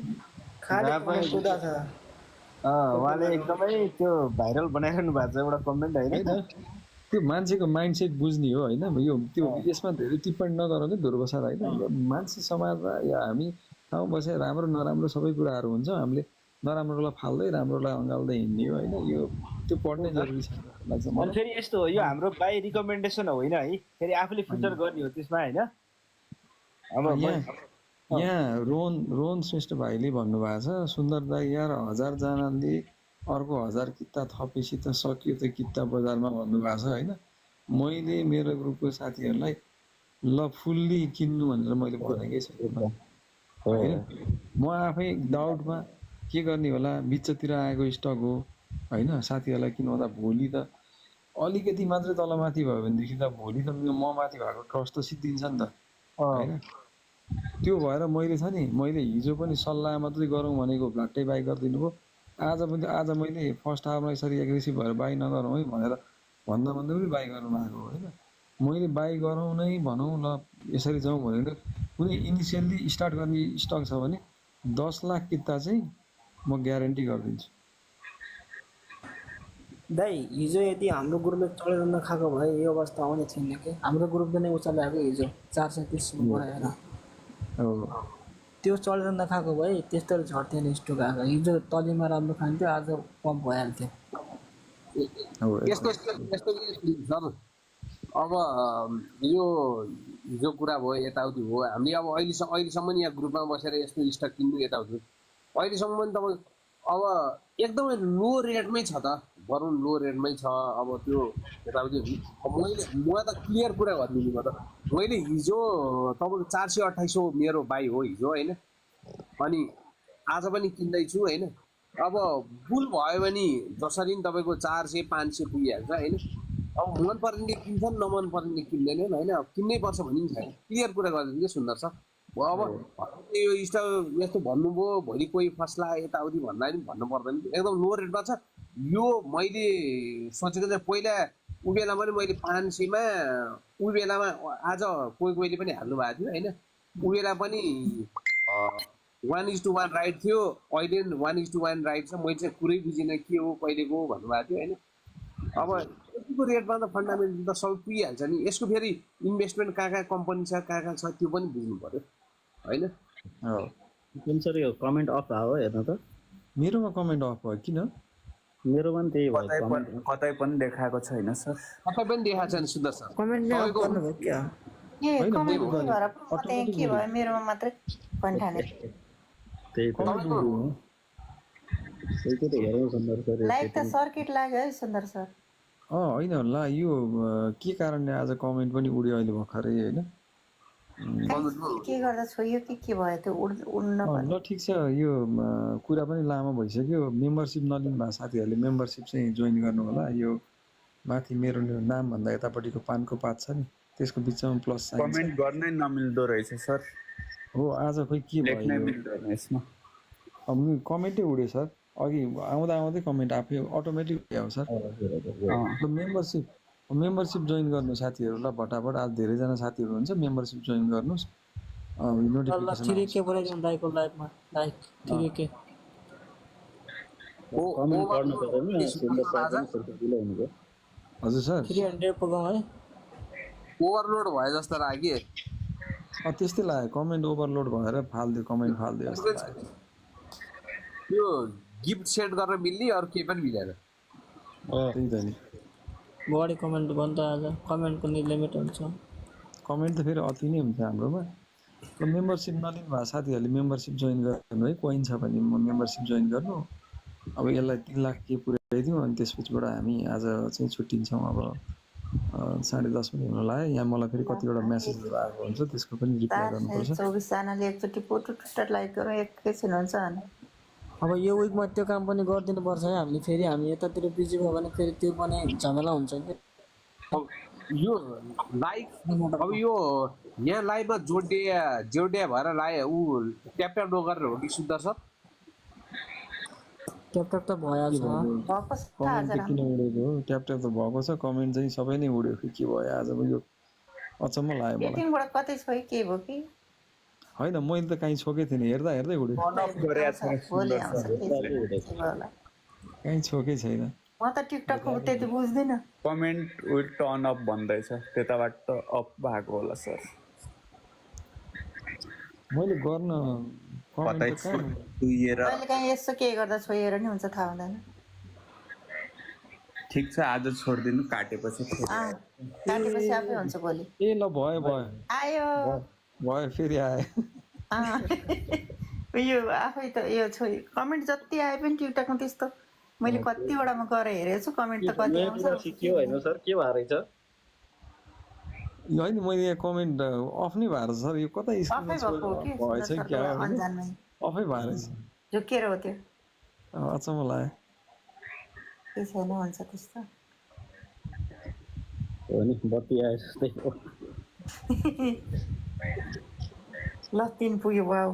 [SPEAKER 8] उहाँले एकदमै त्यो भाइरल बनाइरहनु भएको छ एउटा कमेन्ट होइन
[SPEAKER 3] त्यो मान्छेको माइन्डसेट बुझ्ने हो होइन यो त्यो यसमा धेरै टिप्पणी नगराउने ध्रुव सर होइन मान्छे समाजमा या हामी ठाउँ बसेर राम्रो नराम्रो सबै कुराहरू हुन्छ हामीले नराम्रोलाई फाल्दै राम्रोलाई अँगाल्दै हिँड्ने हो होइन यो त्यो पढ्नै जरुरी छ लाग्छ
[SPEAKER 8] अनि फेरि यस्तो हो यो हाम्रो बाई रिकमेन्डेसन होइन है फेरि आफूले फिल्टर गर्ने हो त्यसमा होइन अब
[SPEAKER 3] यहाँ रोहन श्रेष्ठ भाइले भन्नुभएको छ सुन्दर दाइ यार 1000 जनाले अर्को 1000 किता थपेपछि त सकियो त किता बजारमा भन्नुभएको छ होइन मैले मेरो ग्रुपको साथीहरूलाई ल फुल्ली किन्नु भनेर मैले भनेकै छु होइन म आफै डाउटमा के गर्ने होला बिचतिर आएको स्टक हो होइन साथीहरूलाई किन्नुहुँदा भोलि त अलिकति मात्रै तलमाथि भयो भनेदेखि त भोलि त म माथि भएको ट्रस्ट त सिद्धिन्छ नि त होइन त्यो भएर मैले छ नि मैले हिजो पनि सल्लाह मात्रै गरौँ भनेको भ्लाट्टै बाई गरिदिनु भयो आज मैले फर्स्ट हाफमा यसरी एग्रेसिभ भएर बाई नगरौँ है भनेर भन्दा पनि बाई गर्नु आएको होइन मैले बाई गरौँ नै भनौँ ल यसरी जाउँ भनेर कुनै इनिसियल्ली स्टार्ट गर्ने स्टक छ भने 10 लाख किता चाहिँ म ग्यारेन्टी गरिदिन्छु
[SPEAKER 5] दाइ हिजो यदि हाम्रो ग्रुपले चढेर नखाएको भए यो अवस्था आउने थिएन कि हाम्रो ग्रुपले नै उचाल्यो आएको हिजो 430 बढाएर त्यो चढेर नखाएको भए त्यस्तो झर्थेन स्टक आएको हिजो तलीमा राम्रो खान्थ्यो आज पम्प भइहाल्थ्यो
[SPEAKER 12] यस्तो सर अब हिजो कुरा भयो यताउति हो हामी अब अहिलेसम्म यहाँ ग्रुपमा बसेर यस्तो स्टक किन्नु यताउति अहिलेसम्म पनि तपाईँ अब एकदमै लो रेटमै छ त बरु लो रेटमै छ अब त्यो यताउति म त क्लियर कुरा गरिदिनु म त मैले हिजो तपाईँको 428 मेरो बाई हो हिजो होइन अनि आज पनि किन्दैछु होइन अब बुल भयो भने जसरी नि तपाईँको 400 500 पुगिहाल्छ होइन अब मन पर्नेले किन्छन् नमन पर्नेले किन्दैनन् होइन किन्नै पर्छ भन्ने पनि छैन क्लियर कुरा गरिदिनु कि सुन्दर छ अब यो स्टक यस्तो भन्नुभयो भोलि कोही फस्ला यताउति भन्दा पनि भन्नु पर्दैन एकदम लो रेटमा छ यो मैले सोचेको चाहिँ पहिला उ बेलामा पनि मैले 500मा उ बेलामा आज कोहीले पनि हाल्नु भएको थियो होइन उ बेला पनि 1:1 राइट थियो अहिले 1:1 राइट छ मैले चाहिँ कुरै बुझिनँ के हो कहिलेको भन्नुभएको थियो होइन अब यतिको रेटमा त फन्डामेन्टल त सबै पुगिहाल्छ नि यसको फेरि इन्भेस्टमेन्ट कहाँ कम्पनी छ कहाँ छ त्यो पनि बुझ्नु पर्यो होइन
[SPEAKER 1] कुन सर यो कमेन्ट अफ भयो हेर्नु त
[SPEAKER 3] मेरोमा कमेन्ट अफ भयो किन
[SPEAKER 1] मेरोमा पनि त्यही भयो
[SPEAKER 10] कतै पनि देखाएको छैन सर
[SPEAKER 12] कतै पनि देखाएको छैन सुन्दर सर
[SPEAKER 5] कमेन्ट नै अफ गर्नुभयो क्या
[SPEAKER 7] ए कमेन्ट के भएर पो के भयो मेरोमा मात्रै कन्ठाने
[SPEAKER 1] त्यही त हेरौँ सुन्दर सर
[SPEAKER 7] लाइक त सर्किट लाग्यो है सुन्दर सर
[SPEAKER 3] होइन होला यो के कारणले आज कमेन्ट पनि उड्यो अहिले भर्खरै होइन
[SPEAKER 7] के गर्दा छोयो कि के भयो त्यो उड्न
[SPEAKER 3] ल ठिक छ यो कुरा पनि लामो भइसक्यो मेम्बरसिप नलिनु भएको साथीहरूले मेम्बरसिप चाहिँ जोइन गर्नु होला यो माथि मेरो नाम भन्दा यतापट्टिको पानको पात छ नि त्यसको बिचमा प्लस साइन
[SPEAKER 10] कमेन्ट गर्नै नमिल्दो रहेछ सर
[SPEAKER 3] हो आज खोइ के
[SPEAKER 10] लेख्नै
[SPEAKER 3] भयो
[SPEAKER 10] मिल्दैन यसमा
[SPEAKER 3] कमेन्टै उड्यो सर अघि आउँदै कमेन्ट आफै अटोमेटिक आउँछ सर मेम्बरसिप जोइन गर्नु साथीहरू ल फटाफट आज धेरैजना साथीहरू हुन्छ मेम्बरसिप जोइन गर्नुहोस्
[SPEAKER 5] ल
[SPEAKER 3] नोटिफिकेसन
[SPEAKER 5] ठिकै बोलाइदिउँ दाइको लाइभमा दाइ ठिकै
[SPEAKER 1] कमेन्ट पढ्नु पर्दैन सुन्दर सर पनि फुर्सदिलो हुनुभयो
[SPEAKER 3] हजुर सर
[SPEAKER 5] 300 पुगौँ है
[SPEAKER 12] ओभरलोड भयो जस्तो लाग्यो
[SPEAKER 3] त्यस्तै लाग्यो कमेन्ट ओभरलोड भएर फाल्दियो कमेन्ट फाल्दियो जस्तो लाग्यो
[SPEAKER 12] त्यो गिफ्ट सेन्ड गर्न मिल्ने अरू केही पनि मिलेन
[SPEAKER 3] त्यही त नि
[SPEAKER 5] बढी कमेन्ट गर्नु त आज कमेन्टको नि लिमिट हुन्छ
[SPEAKER 3] कमेन्ट त फेरि अति नै हुन्छ हाम्रोमा मेम्बरसिप नलिनु भएको साथीहरूले मेम्बरसिप जोइन गर्नु है कोइन छ भने म मेम्बरसिप जोइन गर्नु अब यसलाई 3 लाख के पुर्याइदिउँ अनि त्यसपछिबाट हामी आज चाहिँ छुट्टिन्छौँ अब 10:30 पनि हुन लाग्यो यहाँ मलाई फेरि कतिवटा मेसेजहरू आएको हुन्छ त्यसको पनि रिप्लाई गर्नुपर्छ
[SPEAKER 7] 24 जनाले एकचोटि फोटो टुट्टा लाइक गरौँ एकैछिन हुन्छ अनि
[SPEAKER 5] अब यो विकमा त्यो काम पनि गरिदिनु पर्छ है हामीले फेरि हामी यतातिर बिजी भयो भने फेरि त्यो पनि झमेला हुन्छ कि
[SPEAKER 12] अब यो लाइभ अब यो यहाँ लाइभमा जोडिया भएर लाए ऊ ट्याप नगरेर हो कि सुन्दर सर
[SPEAKER 5] ट्याप त भइहाल्छ
[SPEAKER 7] भएको छ
[SPEAKER 3] कमेन्ट चाहिँ किन उडेको हो ट्याप ट्याप त भएको छ कमेन्ट चाहिँ सबै नै उड्यो कि के भयो आज यो अचम्म लाग्यो मलाई
[SPEAKER 7] मिटिङबाट कतै छोइ के भयो कि
[SPEAKER 3] होइन मैले त कहीँ छोकै थिइनँ हेर्दा हेर्दै उड्यो
[SPEAKER 7] भोलि आउँछ के होला
[SPEAKER 3] कहीँ छोकै छैन
[SPEAKER 7] म त टिकटकको त्यति बुझ्दिनँ
[SPEAKER 10] कमेन्ट विल टर्न अफ भन्दैछ त्यताबाट अफ भएको होला सर
[SPEAKER 3] मैले गर्न कमेन्ट त कहाँ
[SPEAKER 7] कहिले काहीँ यसो के गर्दा छोएर नि हुन्छ थाहा हुँदैन
[SPEAKER 10] ठिक छ आज छोडिदिनु काटेपछि
[SPEAKER 7] काटेपछि आफै हुन्छ भोलि
[SPEAKER 3] ए ल भयो
[SPEAKER 7] आयो
[SPEAKER 3] फेरि आयो
[SPEAKER 7] यो आफै त यो छोइ कमेन्ट जति आए पनि टिकटकमा त्यस्तो मैले कतिवटामा गएर हेरेको छु कमेन्ट त कति आउँछ
[SPEAKER 1] के होइन सर के भएर छ
[SPEAKER 3] होइन मैले यहाँ कमेन्ट अफ नै भएर सर यो कता
[SPEAKER 7] अफै भएको हो कि
[SPEAKER 3] भएछ क्या
[SPEAKER 7] अन्जानमै
[SPEAKER 3] अफै भएर
[SPEAKER 7] झुकेर हो त्यो
[SPEAKER 3] अचम्म लाग्यो
[SPEAKER 7] के छैन भन्छ त्यस्तो
[SPEAKER 1] हो नि बत्ती आए जस्तै हो
[SPEAKER 7] ल 3 पुग्यो वाउ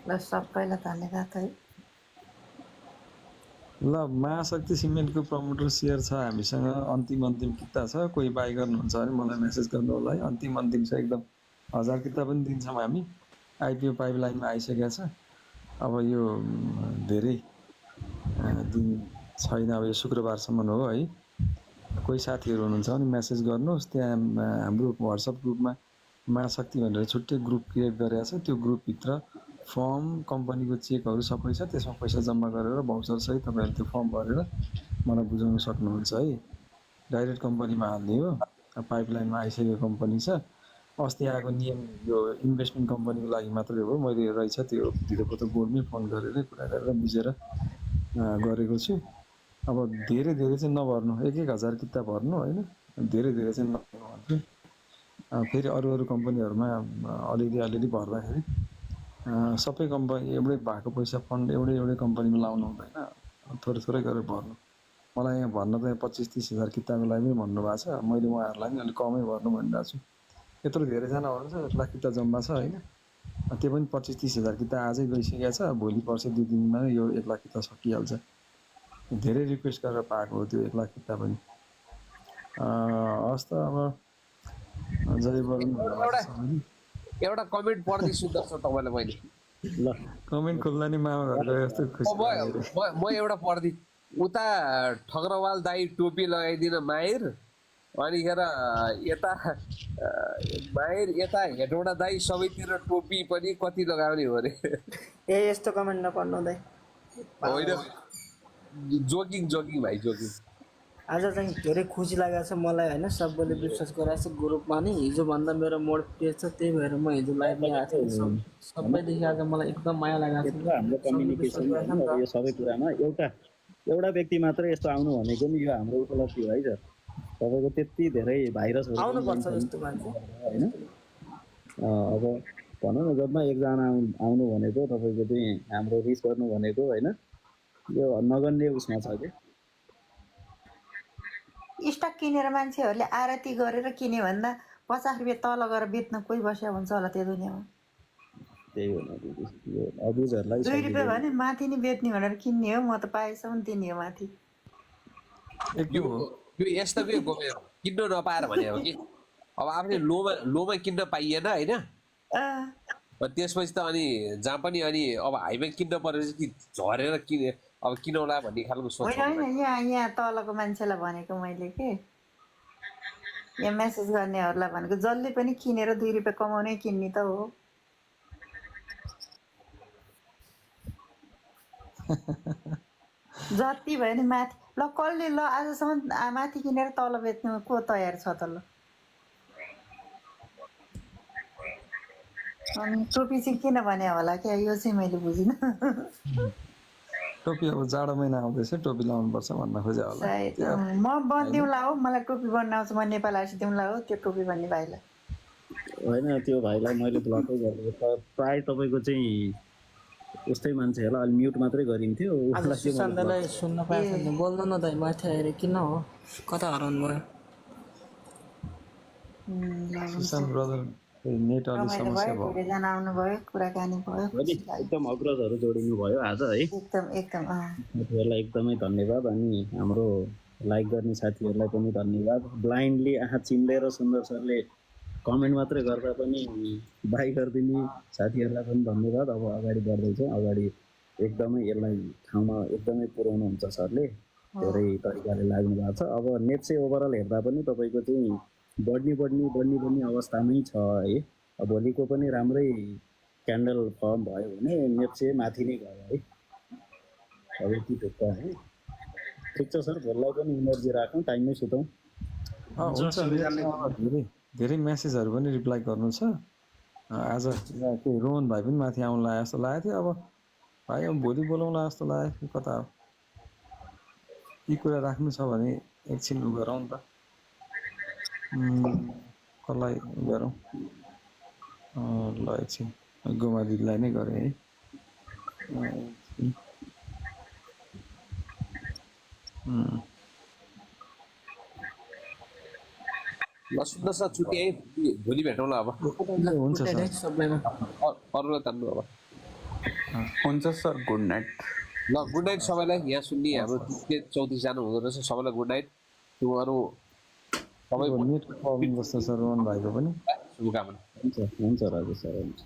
[SPEAKER 7] ल सबैलाई धन्यवाद है
[SPEAKER 3] ल महाशक्ति सिमेन्टको प्रमोटर सेयर छ हामीसँग अन्तिम किता छ कोही बाई गर्नुहुन्छ भने मलाई मेसेज गर्नु होला है अन्तिम छ एकदम 1000 किता पनि दिन्छौँ हामी आइपिओ पाइपलाइनमा आइसकेको छ अब यो धेरै दिन छैन अब यो शुक्रबारसम्म हो है कोही साथीहरू हुनुहुन्छ भने मेसेज गर्नुहोस् त्यहाँ हाम्रो व्हाट्सएप ग्रुपमा महाशक्ति भनेर छुट्टै ग्रुप क्रिएट गरेको छ त्यो ग्रुपभित्र फर्म कम्पनीको चेकहरू सबै छ त्यसमा पैसा जम्मा गरेर भाउचर सहित तपाईँहरूले त्यो फर्म भरेर मलाई बुझाउन सक्नुहुन्छ है डाइरेक्ट कम्पनीमा हाल्ने हो पाइपलाइनमा आइसकेको कम्पनी छ अस्ति आएको नियम यो इन्भेस्टमेन्ट कम्पनीको लागि मात्रै हो मैले रहेछ त्यो भित्रको त बोर्डमै फोन गरेर कुरा गरेर बुझेर गरेको छु अब धेरै चाहिँ नभर्नु 1000 किता भर्नु होइन धेरै चाहिँ नभर्नु भन्छु फेरि अरू कम्पनीहरूमा अलिअलि भर्दाखेरि सबै कम्पनी एउटै भएको पैसा फन्ड एउटै कम्पनीमा लाउनु हुँदैन थोरै गरेर भर्नु मलाई यहाँ भर्न त 25-30 हजार किताको लागि पनि भन्नुभएको छ मैले उहाँहरूलाई नि अलिक कमै भर्नु भनिरहेको छु यत्रो धेरैजना हुनुहुन्छ 1 लाख किता जम्मा छ होइन त्यो पनि 25-30 हजार किता आजै गइसकेको छ भोलि पर्सि 2 दिनमा यो 1 लाख किता सकिहाल्छ धेरै रिक्वेस्ट गरेर पाएको हो त्यो 1 लाख किता पनि हस् त अब जय वरुण
[SPEAKER 12] एउटा कमेन्ट पढ्दैछु दर्शक तपाईँलाई मैले
[SPEAKER 3] ल कमेन्ट खोल्दा नि मामा घर गए जस्तो खुसी
[SPEAKER 12] म एउटा पढ्दै उता ठक्रवाल दाई टोपी लगाइदिन माहिर अनिखेर यता माहिर यता हेटौँडा दाई सबैतिर टोपी पनि कति लगाउने हो अरे
[SPEAKER 7] ए यस्तो कमेन्ट नपढ्नु दाइ
[SPEAKER 12] होइन जोकिङ भाइ जोकिङ
[SPEAKER 5] आज चाहिँ धेरै खुसी लागेको छ मलाई होइन सबैले विश्वास गराएको छ ग्रुपमा नि हिजोभन्दा मेरो मोड पेज छ त्यही भएर म हिजो लाइभमा आएको थिएँ सबैदेखि आज मलाई एकदम माया लागेको छ
[SPEAKER 1] हाम्रो कम्युनिकेसन यो सबै कुरामा एउटा व्यक्ति मात्र यस्तो आउनु भनेको नि यो हाम्रो उपलब्धि हो है सर तपाईँको त्यति धेरै भाइरसहरू
[SPEAKER 5] आउनुपर्छ जस्तो मान्छे
[SPEAKER 1] होइन अब भनौँ न जबमा एकजना आउनु भनेको तपाईँको चाहिँ हाम्रो रिच गर्नु भनेको होइन यो नगन्य उसमा छ कि
[SPEAKER 7] स्टक किनेर मान्छेहरूले आरती गरेर किन्यो भन्दा 50 रुपियाँ तल गएर बेच्न कोही बस्या हुन्छ होला त्यो दुनियाँमा
[SPEAKER 1] त्यही हो न दिदी यो अबुजहरूलाई
[SPEAKER 7] 2 रुपियाँ भने माथि नि बेच्ने भनेर किन्ने हो म त पाएसम्म दिने हो माथि
[SPEAKER 12] यो यस्तो के किन्न नपाएर भने हो कि अब आफूले लोमा किन्न पाइएन होइन त्यसपछि त अनि जहाँ पनि अनि अब हाइमा किन्न परेपछि कि झरेर किने अब किनौला भन्ने खालको सोच
[SPEAKER 7] होइन होइन यहाँ तलको मान्छेलाई भनेको मैले के यहाँ मेसेज गर्नेहरूलाई भनेको जसले पनि किनेर 2 रुपियाँ कमाउनै किन्ने त हो जति भयो नि माथि ल कसले ल आजसम्म माथि किनेर तल बेच्नु को तयार छ त ल अनि टोपी चाहिँ किन भने होला क्या यो चाहिँ मैले बुझिनँ
[SPEAKER 3] टोपी अब जाडो महिना आउँदैछ टोपी लाउनुपर्छ भन्न खोजे होला
[SPEAKER 7] सायद म बनिदिउँला हो मलाई टोपी बन्न आउँछ म नेपाल आइदिउँला हो त्यो टोपी भन्ने भाइलाई
[SPEAKER 1] होइन त्यो भाइलाई मैले ब्लकै गरेको प्राय तपाईँको चाहिँ उस्तै मान्छे होला अलि म्युट मात्रै गरिन्थ्यो
[SPEAKER 5] आज सुशान्तलाई सुन्न पाएको छैन बोल्नु न दाइ माथि आएर किन हो कता हराउनु भयो
[SPEAKER 3] सुशान्त ब्रदर नेट अलि समस्या भयो
[SPEAKER 7] धेरैजना आउनुभयो कुराकानी भयो
[SPEAKER 1] एकदम अग्रजहरू जोडिनु भयो आज है
[SPEAKER 7] एकदम एकदम
[SPEAKER 1] साथीहरूलाई एकदमै धन्यवाद अनि हाम्रो लाइक गर्ने साथीहरूलाई पनि धन्यवाद ब्लाइन्डली आँखा चिन्देर सुन्दर सरले कमेन्ट मात्रै गर्दा पनि बाई गरिदिने साथीहरूलाई पनि धन्यवाद अब अगाडि बढ्दैछौँ अगाडि एकदमै यसलाई ठाउँमा एकदमै पुर्याउनुहुन्छ सरले धेरै तरिकाले लाग्नु भएको छ अब नेट चाहिँ ओभरअल हेर्दा पनि तपाईँको चाहिँ बढ्ने अवस्थामै छ है अब भोलिको पनि राम्रै क्यान्डल फर्म भयो भने नेट चाहिँ माथि नै गयो है अब यति ढुक्क है ठिक छ सर भोलिलाई पनि इनर्जी राखौँ टाइममै सुतौँ
[SPEAKER 3] धेरै मेसेजहरू पनि रिप्लाई गर्नु छ आज केही रोहन भाइ पनि माथि आउनु लाग्यो जस्तो लागेको थियो अब भाइ अब भोलि बोलाउँला जस्तो लाग्यो कता हो यी कुरा राख्नु छ भने एकछिन गरौँ नि त कसलाई गरौँ ल एकछिन गोमा दिदीलाई नै गरेँ है
[SPEAKER 12] ल सुन्नुहोस् न छुट्टी है भोलि भेटौँला अब
[SPEAKER 3] हुन्छ सर
[SPEAKER 12] अरूलाई तान्नु अब
[SPEAKER 10] हुन्छ सर गुड नाइट
[SPEAKER 12] ल गुड नाइट सबैलाई यहाँ सुन्ने हाम्रो 34 जना हुँदो रहेछ सबैलाई गुड नाइट तिमीहरू सबै
[SPEAKER 3] नेट प्रब्लम जस्तो छ रोहन भाइको पनि
[SPEAKER 12] शुभकामना
[SPEAKER 1] हुन्छ राजेश सर हुन्छ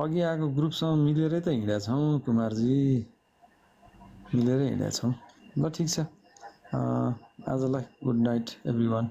[SPEAKER 3] अघि आएको ग्रुपसँग मिलेरै त हिँडेका छौँ कुमारजी मिलेरै हिँडेका छौँ ल ठिक छ आजलाई गुड नाइट एभ्री वान